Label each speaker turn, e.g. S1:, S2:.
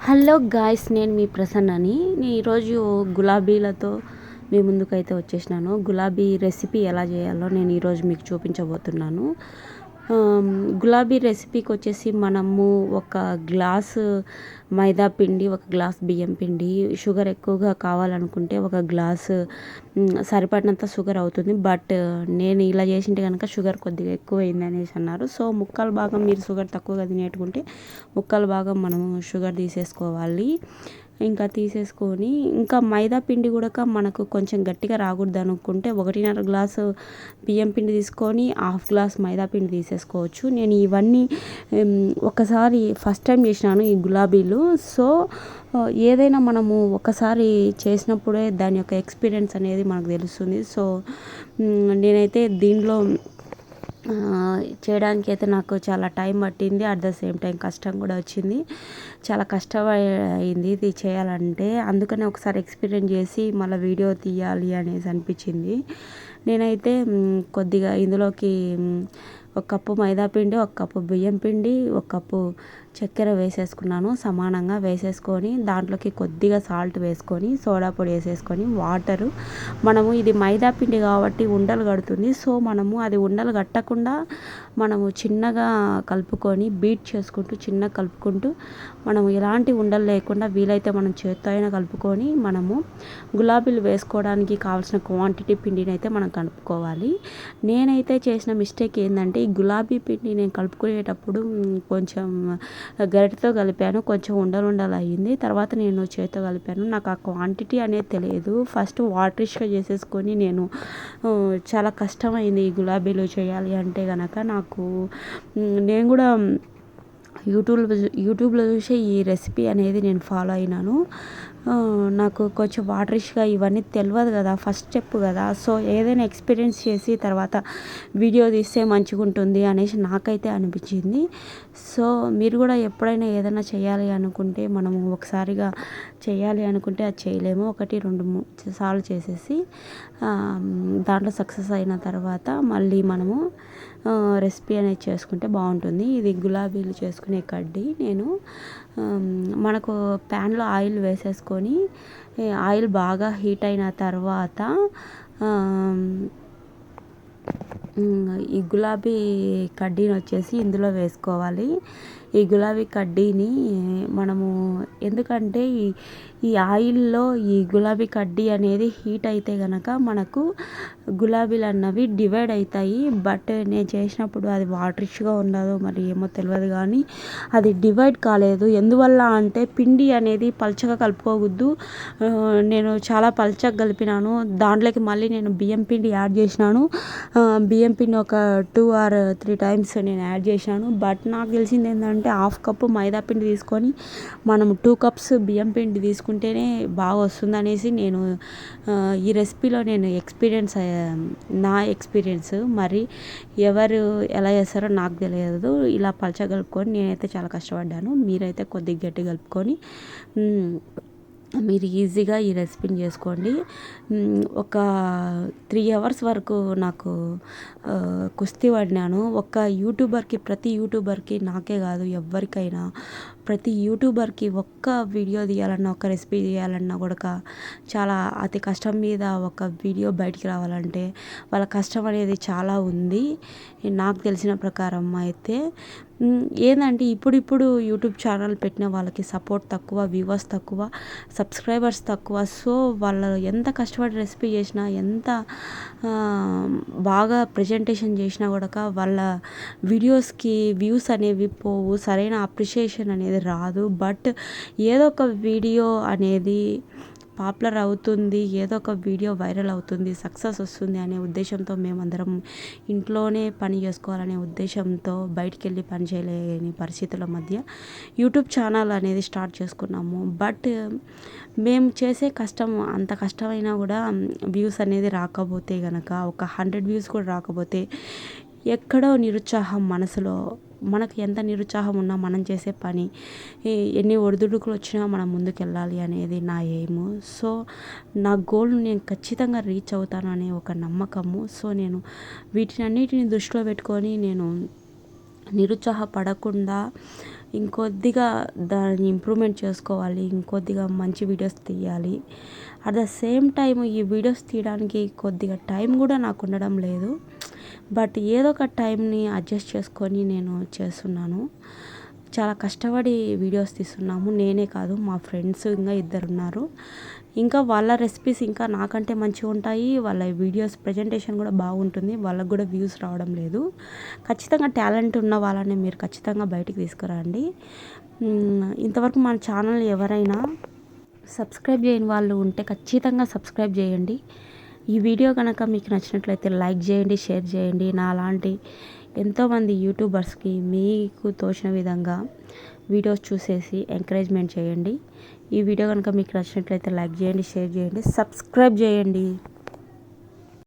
S1: Hello guys, నేను మీ ప్రసన్నని. నేను ఈరోజు గులాబీలతో మీ ముందుకైతే వచ్చేసినాను. గులాబీ రెసిపీ ఎలా చేయాలో నేను ఈరోజు మీకు చూపించబోతున్నాను. గులాబీ రెసిపీకి వచ్చేసి మనము ఒక గ్లాసు మైదా పిండి, ఒక గ్లాస్ బియ్యం పిండి, షుగర్ ఎక్కువగా కావాలనుకుంటే ఒక గ్లాసు సరిపడినంత షుగర్ అవుతుంది. బట్ నేను ఇలా చేసింటే కనుక షుగర్ కొద్దిగా ఎక్కువ అయింది అనేసి అన్నారు. సో ముక్కలు భాగం మీరు షుగర్ తక్కువగా తినేటుకుంటే ముక్కలు భాగం మనము షుగర్ తీసేసుకోవాలి. ఇంకా తీసేసుకొని ఇంకా మైదా పిండి కూడా మనకు కొంచెం గట్టిగా రాకూడదు అనుకుంటే 1.5 గ్లాసు బియ్యం పిండి తీసుకొని 1/2 గ్లాస్ మైదా పిండి తీసేసుకోవచ్చు. నేను ఇవన్నీ ఒకసారి ఫస్ట్ టైం చేసినాను ఈ గులాబీలు. సో ఏదైనా మనము ఒకసారి చేసినప్పుడే దాని యొక్క ఎక్స్పీరియన్స్ అనేది మనకు తెలుస్తుంది. సో నేనైతే దీనిలో చేయడానికి అయితే నాకు చాలా టైం పట్టింది. అట్ ద సేమ్ టైం కష్టం కూడా వచ్చింది. చాలా కష్టం అయింది ఇది చేయాలంటే. అందుకనే ఒకసారి ఎక్స్పీరియన్స్ చేసి మళ్ళీ వీడియో తీయాలి అనేసి అనిపించింది. నేనైతే కొద్దిగా ఇందులోకి 1 కప్పు మైదా పిండి, 1 కప్పు బియ్యం పిండి, 1 కప్పు చక్కెర వేసేసుకున్నాను. సమానంగా వేసేసుకొని దాంట్లోకి కొద్దిగా సాల్ట్ వేసుకొని, సోడా పొడి వేసేసుకొని, వాటరు. మనము ఇది మైదా పిండి కాబట్టి ఉండలు కడుతుంది. సో మనము అది ఉండలు కట్టకుండా మనము చిన్నగా కలుపుకొని బీట్ చేసుకుంటూ చిన్నగా కలుపుకుంటూ మనము ఎలాంటి ఉండలు లేకుండా వీలైతే మనం చేత్తో అయినా కలుపుకొని మనము గులాబీలు వేసుకోవడానికి కావాల్సిన క్వాంటిటీ పిండిని అయితే మనం కలుపుకోవాలి. నేనైతే చేసిన మిస్టేక్ ఏంటంటే ఈ గులాబీ పిండి నేను కలుపుకునేటప్పుడు కొంచెం గరిటెతో కలిపాను. కొంచెం ఉండలు అయ్యింది. తర్వాత నేను చేతితో కలిపాను. నాకు ఆ క్వాంటిటీ అనేది తెలియదు. ఫస్ట్ వాటరిష్గా చేసేసుకొని నేను చాలా కష్టమైంది ఈ గులాబీలు చేయాలి అంటే కనుక నాకు. నేను కూడా యూట్యూబ్లో చూసి ఈ రెసిపీ అనేది నేను ఫాలో అయినాను. నాకు కొంచెం వాటరిష్గా ఇవన్నీ తెలియదు కదా, ఫస్ట్ స్టెప్ కదా. సో ఏదైనా ఎక్స్పీరియన్స్ చేసి తర్వాత వీడియో తీస్తే మంచిగా ఉంటుంది అనేసి నాకైతే అనిపించింది. సో మీరు కూడా ఎప్పుడైనా ఏదైనా చేయాలి అనుకుంటే మనము ఒకసారిగా చేయాలి అనుకుంటే అది చేయలేము. 1, 2, 3 సార్లు చేసేసి దాంట్లో సక్సెస్ అయిన తర్వాత మళ్ళీ మనము రెసిపీ అనేది చేసుకుంటే బాగుంటుంది. ఇది గులాబీలు చేసుకునే కడ్డీ. నేను మనకు ప్యాన్లో ఆయిల్ వేసేసుకొని ఆయిల్ బాగా హీట్ అయిన తర్వాత ఈ గులాబీ కడ్డీని వచ్చేసి ఇందులో వేసుకోవాలి. ఈ గులాబీ కడ్డీని మనము ఎందుకంటే ఈ ఆయిల్లో ఈ గులాబీ కడ్డీ అనేది హీట్ అయితే కనుక మనకు గులాబీలు అన్నవి డివైడ్ అవుతాయి. బట్ నేను చేసినప్పుడు అది వాటరిష్గా ఉండదో మరి ఏమో తెలియదు కానీ అది డివైడ్ కాలేదు. ఎందువల్ల అంటే పిండి అనేది పల్చగా కలుపుకోవద్దు. నేను చాలా పల్చగా కలిపినాను. దాంట్లోకి మళ్ళీ నేను బియ్యం పిండి యాడ్ చేసినాను. బియ్యం పిండి ఒక 2 or 3 టైమ్స్ నేను యాడ్ చేశాను. బట్ నాకు తెలిసింది ఏంటంటే 1/2 కప్పు మైదా పిండి తీసుకొని మనం 2 కప్స్ బియ్యం పిండి తీసుకుంటేనే బాగా వస్తుంది అనేసి నేను ఈ రెసిపీలో నేను నా ఎక్స్పీరియన్స్. మరి ఎవరు ఎలా చేస్తారో నాకు తెలియదు. ఇలా పల్చగా కలుపుకొని నేనైతే చాలా కష్టపడ్డాను. మీరైతే కొద్దిగా గట్టి కలుపుకొని మీరు ఈజీగా ఈ రెసిపీని చేసుకోండి. ఒక 3 hours వరకు నాకు కుస్తీ పడినాను. ప్రతి యూట్యూబర్కి నాకే కాదు ఎవరికైనా ప్రతి యూట్యూబర్కి ఒక్క వీడియో తీయాలన్నా, ఒక రెసిపీ తీయాలన్నా కూడా చాలా అతి కష్టం మీద ఒక వీడియో బయటికి రావాలంటే వాళ్ళ కష్టం అనేది చాలా ఉంది. నాకు తెలిసిన ప్రకారం అయితే ఏంటంటే ఇప్పుడు యూట్యూబ్ ఛానల్ పెట్టిన వాళ్ళకి సపోర్ట్ తక్కువ, వ్యూవర్స్ తక్కువ, సబ్స్క్రైబర్స్ తక్కువ. సో వాళ్ళు ఎంత కష్టపడి రెసిపీ చేసినా, ఎంత బాగా ప్రజెంటేషన్ చేసినా కూడా వాళ్ళ వీడియోస్కి వ్యూస్ అనేవి పోవు, సరైన అప్రిషియేషన్ అనేది రాదు. బట్ ఏదో ఒక వీడియో అనేది పాపులర్ అవుతుంది, ఏదో ఒక వీడియో వైరల్ అవుతుంది, సక్సెస్ వస్తుంది అనే ఉద్దేశంతో మేమందరం ఇంట్లోనే పని చేసుకోవాలనే ఉద్దేశంతో బయటికి వెళ్ళి పని చేయలేని పరిస్థితుల మధ్య యూట్యూబ్ ఛానల్ అనేది స్టార్ట్ చేసుకున్నాము. బట్ మేము చేసే కష్టం అంత కష్టమైనా కూడా వ్యూస్ అనేది రాకపోతే కనుక, ఒక 100 వ్యూస్ కూడా రాకపోతే ఎక్కడో నిరుత్సాహం మనసులో. మనకు ఎంత నిరుత్సాహం ఉన్నా మనం చేసే పని ఎన్ని ఒడిదుడుకులు వచ్చినా మనం ముందుకెళ్ళాలి అనేది నా ఎయిమ్. సో నా గోల్ను నేను ఖచ్చితంగా రీచ్ అవుతాను అనే ఒక నమ్మకము. సో నేను వీటినన్నిటిని దృష్టిలో పెట్టుకొని నేను నిరుత్సాహపడకుండా ఇంకొద్దిగా దాన్ని ఇంప్రూవ్మెంట్ చేసుకోవాలి, ఇంకొద్దిగా మంచి వీడియోస్ తీయాలి. అట్ ద సేమ్ టైం ఈ వీడియోస్ తీయడానికి కొద్దిగా టైం కూడా నాకు ఉండడం లేదు. బట్ ఏదో ఒక టైంని అడ్జస్ట్ చేసుకొని నేను చేస్తున్నాను. చాలా కష్టపడి వీడియోస్ తీస్తున్నాము. నేనే కాదు, మా ఫ్రెండ్స్ ఇంకా ఇద్దరు ఉన్నారు. ఇంకా వాళ్ళ రెసిపీస్ ఇంకా నాకంటే మంచిగా ఉంటాయి. వాళ్ళ వీడియోస్ ప్రజెంటేషన్ కూడా బాగుంటుంది. వాళ్ళకు కూడా వ్యూస్ రావడం లేదు. ఖచ్చితంగా టాలెంట్ ఉన్న వాళ్ళని మీరు ఖచ్చితంగా బయటికి తీసుకురండి. ఇంతవరకు మన ఛానల్ ఎవరైనా సబ్స్క్రైబ్ చేయని వాళ్ళు ఉంటే ఖచ్చితంగా సబ్స్క్రైబ్ చేయండి. ఈ వీడియో కనుక మీకు నచ్చినట్లయితే లైక్ చేయండి, షేర్ చేయండి. నాలాంటి ఎంతోమంది యూట్యూబర్స్కి మీకు తోచిన విధంగా వీడియోస్ చూసేసి ఎంకరేజ్మెంట్ చేయండి. ఈ వీడియో కనుక మీకు నచ్చినట్లయితే లైక్ చేయండి, షేర్ చేయండి, సబ్స్క్రైబ్ చేయండి.